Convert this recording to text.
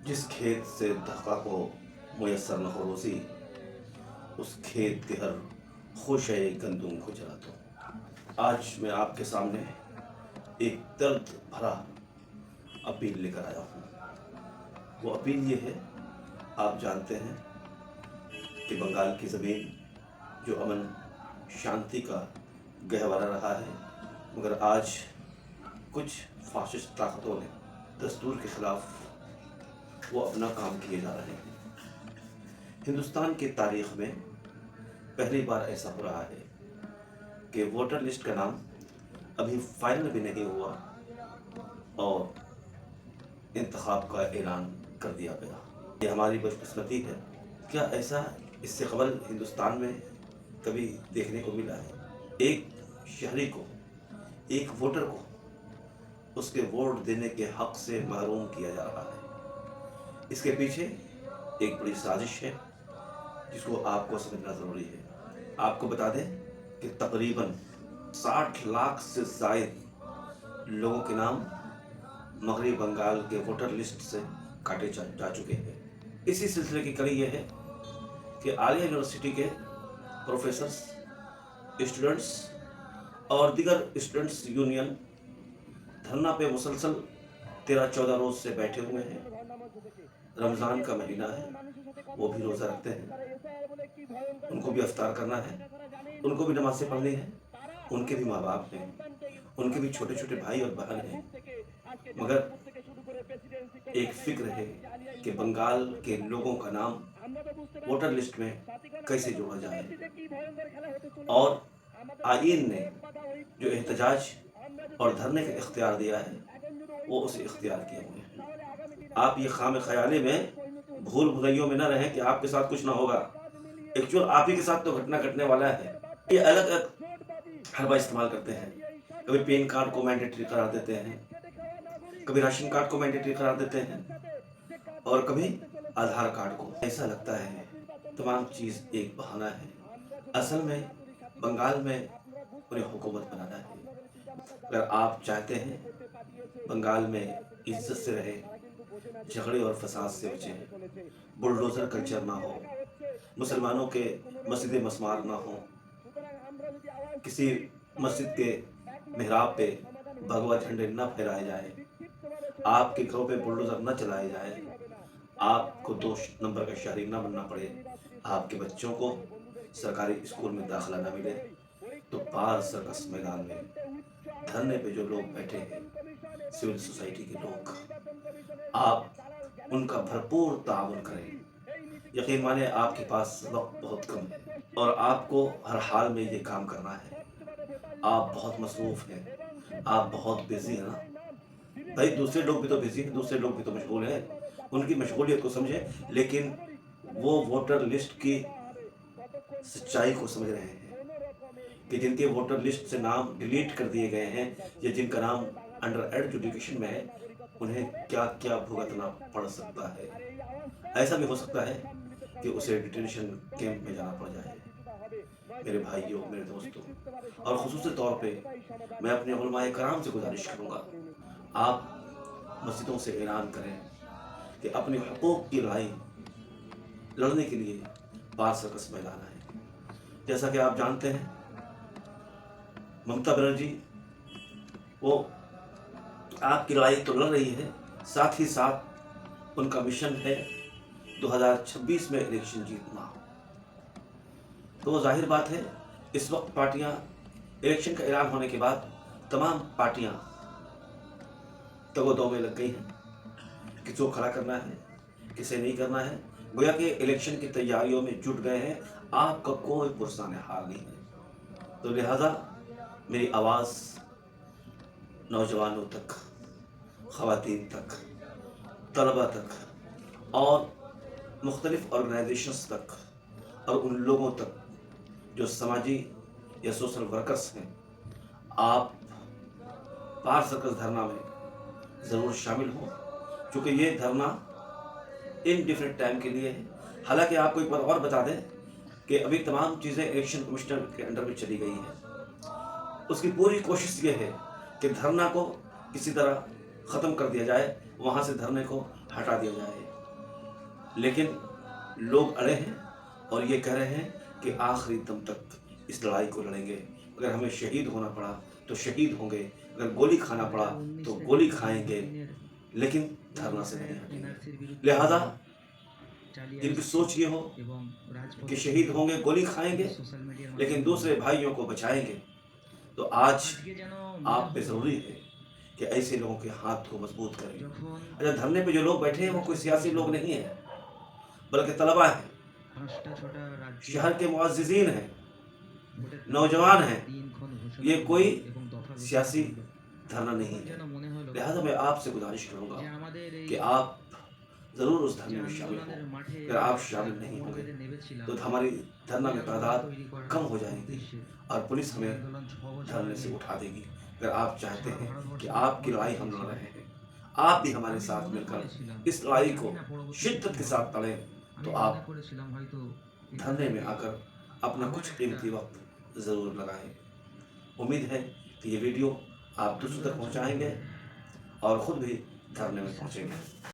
जिस खेत से दहका को मुयसर न हो रोज़ी, उस खेत के हर खोशे गंदुम को जला दो। आज मैं आपके सामने एक दर्द भरा अपील लेकर आया हूँ। वो अपील ये है, आप जानते हैं कि बंगाल की ज़मीन जो अमन शांति का गहवारा रहा है, मगर आज कुछ फाशिस्ट ताकतों ने दस्तूर के खिलाफ वो अपना काम किए जा रहे हैं। हिंदुस्तान की तारीख में पहली बार ऐसा हो रहा है कि वोटर लिस्ट का नाम अभी फाइनल भी नहीं हुआ और इंतखाब का ऐलान कर दिया गया। ये हमारी बदकिस्मती है। क्या ऐसा इससे कबल हिंदुस्तान में कभी देखने को मिला है? एक शहरी को, एक वोटर को उसके वोट देने के हक से महरूम किया जा रहा है। इसके पीछे एक बड़ी साजिश है जिसको आपको समझना ज़रूरी है। आपको बता दें कि तकरीबन 60 लाख से ज़ायद लोगों के नाम मगरबी बंगाल के वोटर लिस्ट से काटे जा चुके हैं। इसी सिलसिले की कड़ी यह है कि आलिया यूनिवर्सिटी के प्रोफेसर्स, स्टूडेंट्स और दीगर स्टूडेंट्स यूनियन धरना पे मुसलसल 13-14 रोज से बैठे हुए हैं। रमज़ान का महीना है, वो भी रोज़ा रखते हैं, उनको भी इफ्तार करना है, उनको भी नमाज़ें पढ़नी है, उनके भी माँ बाप हैं, उनके भी छोटे छोटे भाई और बहन हैं। मगर एक फिक्र है कि बंगाल के लोगों का नाम वोटर लिस्ट में कैसे जोड़ा जाए, और आईन ने जो एहतजाज और धरने का इख्तियार दिया है वो उसे इख्तियार किए हुए हैं। आप ये खाम ख्याली में, भूल भुलैयों में न रहें कि आपके साथ कुछ ना होगा। एक्चुअल आप ही के साथ तो घटना घटने वाला है। ये अलग अलग हरबा इस्तेमाल करते हैं। कभी पैन कार्ड को मैंडेटरी करार देते हैं, कभी राशन कार्ड को मैंडेटरी करार देते हैं, और कभी आधार कार्ड को। ऐसा लगता है तमाम चीज़ एक बहाना है। असल में बंगाल में उन्हें हुकूमत बनाना है। अगर आप चाहते हैं बंगाल में इज्जत से रहे, झगड़े और फसाद से बचे, बुलडोज़र कल्चर ना हो, मुसलमानों के मस्जिद मस्मार ना हो, किसी मस्जिद के मिहराब पे भगवा झंडे न फहराए जाए, आपके घरों पे बुलडोज़र न चलाए जाए, आपको 2 नंबर का शहरी न बनना पड़े, आपके बच्चों को सरकारी स्कूल में दाखिला न मिले, तो पार सर्कस मैदान में धरने पे जो लोग बैठे हैं, सिविल सोसाइटी के लोग, आप उनका भरपूर ताउन करें। यकीन माने आपके पास वक्त बहुत कम है और आपको हर हाल में ये काम करना है। आप बहुत मसरूफ़ हैं, आप बहुत बिज़ी हैं ना भाई। दूसरे लोग भी तो बिज़ी हैं, दूसरे लोग भी तो मशगूल हैं, उनकी मशगूलियत को समझें। लेकिन वो वोटर लिस्ट की सच्चाई को समझ रहे हैं कि जिनके वोटर लिस्ट से नाम डिलीट कर दिए गए हैं या जिनका नाम अंडर एजुकेशन में है, उन्हें क्या क्या भुगतना पड़ सकता है। ऐसा भी हो सकता है कि उसे डिटेंशन कैंप में जाना पड़ जाए। मेरे भाइयों, मेरे दोस्तों, और ख़ुसूसी तौर पे मैं अपने उलमाए कराम से गुजारिश करूँगा, आप मस्जिदों से ऐलान करें कि अपने हकूक़ की लड़ाई लड़ने के लिए बार सर्कस में जाना है। जैसा कि आप जानते हैं, ममता बनर्जी वो आपकी लड़ाई तो लड़ रही है, साथ ही साथ उनका मिशन है 2026 में इलेक्शन जीतना। तो वो जाहिर बात है, इस वक्त पार्टियां इलेक्शन का ऐलान होने के बाद तमाम पार्टियां तगो-दो में लग गई हैं, किसको खड़ा करना है, किसे नहीं करना है। गोया कि इलेक्शन की तैयारियों में जुट गए हैं। आपका कोई पुरसाने हाल नहीं है। तो लिहाजा मेरी आवाज़ नौजवानों तक, ख़वातीन तक, तलबा तक और मुख्तलिफ़ ऑर्गेनाइजेशंस तक और उन लोगों तक जो समाजी या सोशल वर्कर्स हैं, आप पार सर्कस धरना में ज़रूर शामिल हों, क्योंकि ये धरना इनडेफिनिट टाइम के लिए है। हालांकि आपको एक बार और बता दें कि अभी तमाम चीज़ें इलेक्शन कमिश्नर के अंडर में चली गई हैं। उसकी पूरी कोशिश ये है कि धरना को किसी तरह ख़त्म कर दिया जाए, वहाँ से धरने को हटा दिया जाए। लेकिन लोग अड़े हैं और ये कह रहे हैं कि आखिरी दम तक इस लड़ाई को लड़ेंगे। अगर हमें शहीद होना पड़ा तो शहीद होंगे, अगर गोली खाना पड़ा तो गोली खाएंगे, लेकिन धरना से नहीं हटेंगे। लिहाजा जिनकी सोच ये हो कि शहीद होंगे, गोली खाएंगे, लेकिन दूसरे भाइयों को बचाएंगे, तो आज आप पे ज़रूरी है कि ऐसे लोगों के हाथ को मजबूत करें। अच्छा, धरने पे जो लोग बैठे हैं वो कोई सियासी लोग नहीं हैं, बल्कि तलबा हैं, शहर के मुअज़्ज़िज़ीन हैं, नौजवान हैं। ये कोई सियासी धरना नहीं है। लिहाजा मैं आपसे गुजारिश करूँगा कि आप ज़रूर उस धरने में शामिल हों। अगर आप शामिल नहीं होंगे तो हमारी धरना में तादाद कम हो जाएगी और पुलिस हमें धरने से उठा देगी। अगर आप चाहते हैं कि आपकी लड़ाई हम लड़ रहे हैं, आप भी हमारे साथ मिलकर इस लड़ाई को शिद्दत के साथ लड़ें, तो आप धरने में आकर अपना कुछ कीमती वक्त ज़रूर लगाएं। उम्मीद है कि ये वीडियो आप दूसरों तक पहुंचाएंगे और ख़ुद भी धरने में पहुंचेंगे।